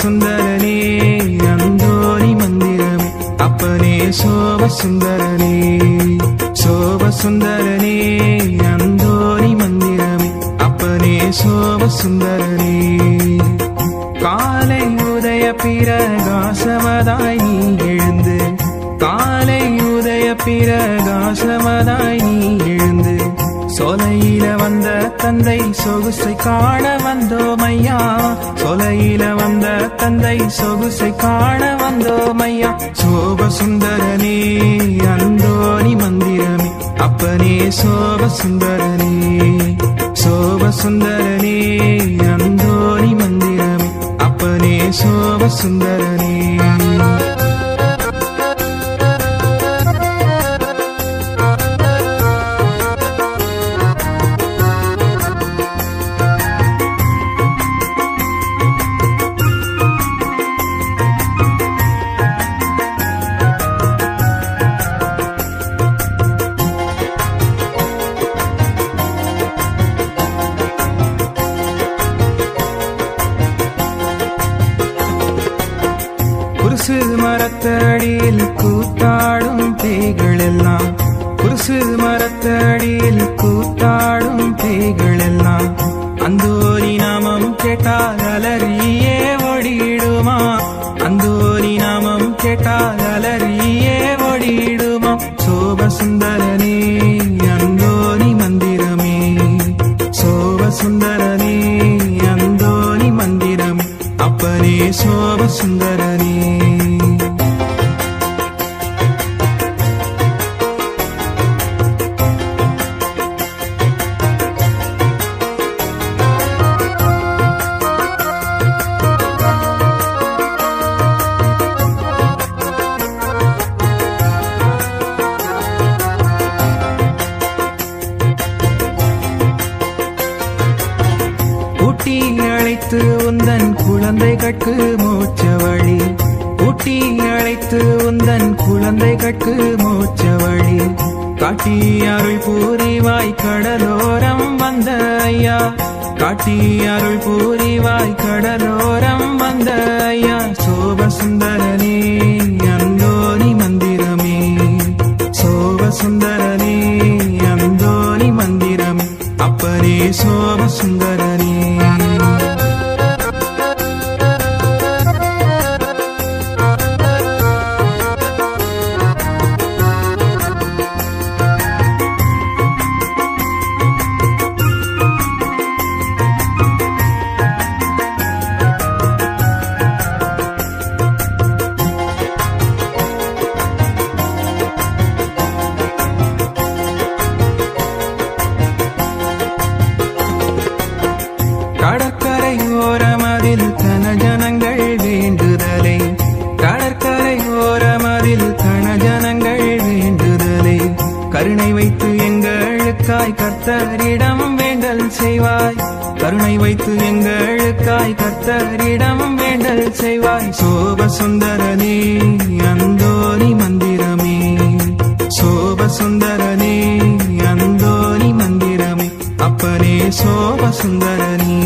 சுந்தரனே அந்தோணி மந்திரமே அப்பனே சோப சுந்தரனே சோப சுந்தரனே அந்தோணி மந்திரமே அப்பனே சோப சுந்தரனே காலை உதய பிரகாசமதாய் நீ எழுந்து காலை உதய பிரகாசமதாய் நீ எழுந்து சோலையில வந்த தந்தை சொகுசை காண வந்தோமையா சோலையில வந்த தந்தை சொகுசை காண வந்தோமையா சோப சுந்தரனே அந்தோணி மந்திரமே அப்பனே சோப சுந்தரனே சோப சுந்தரனே அந்தோணி மந்திரமே அப்பனே சோப சுந்தரனே குருசு மரத்தடியில் கூத்தாடும் பேய்கள் எல்லாம் குருசு மரத்தடியில் கூத்தாடும் பேய்கள் எல்லாம் அந்தோணி நாமம் கேட்டால் அலறியே ஓடிடுமா அந்தோணி நாமம் கேட்டால் அலறியே ஓடிடுமா சோப சுந்தரனே அந்தோணி மந்திரமே சோப சுந்தரனே அந்தோணி மந்திரமே அப்பனே சோப சுந்தரனே ஊட்டி அழைத்து உந்தன் குழந்தைகட்கு மோட்ச வழி ஊட்டி அழைத்து உந்தன் குழந்தைகட்கு மோட்ச வழி காட்டி அருள் பூரிவாய் கடலோரம் வந்த ஐயா காட்டி அருள் பூரிவாய் கடலோரம் வந்த ஐயா சோப சுந்தரனே அந்தோணி மந்திரமே சோப சுந்தரனே அந்தோணி மந்திரமே அப்பனே சோப சுந்தரனே கடற்கரையோரமதில் கனஜனங்கள் வேண்டுதலை கடற்கரையோரமதில் கனஜனங்கள் வேண்டுதலை கருணை வைத்து எங்களுக்காய் கர்த்தரிடம் வேண்டல் செய்வாய் கருணை வைத்து எங்களுக்காய் கர்த்தரிடம் வேண்டல் செய்வாய் சோப சுந்தரனே அந்தோணி மந்திரமே சோப சுந்தரனே அந்தோணி மந்திரமே அப்பனே சோப சுந்தரனே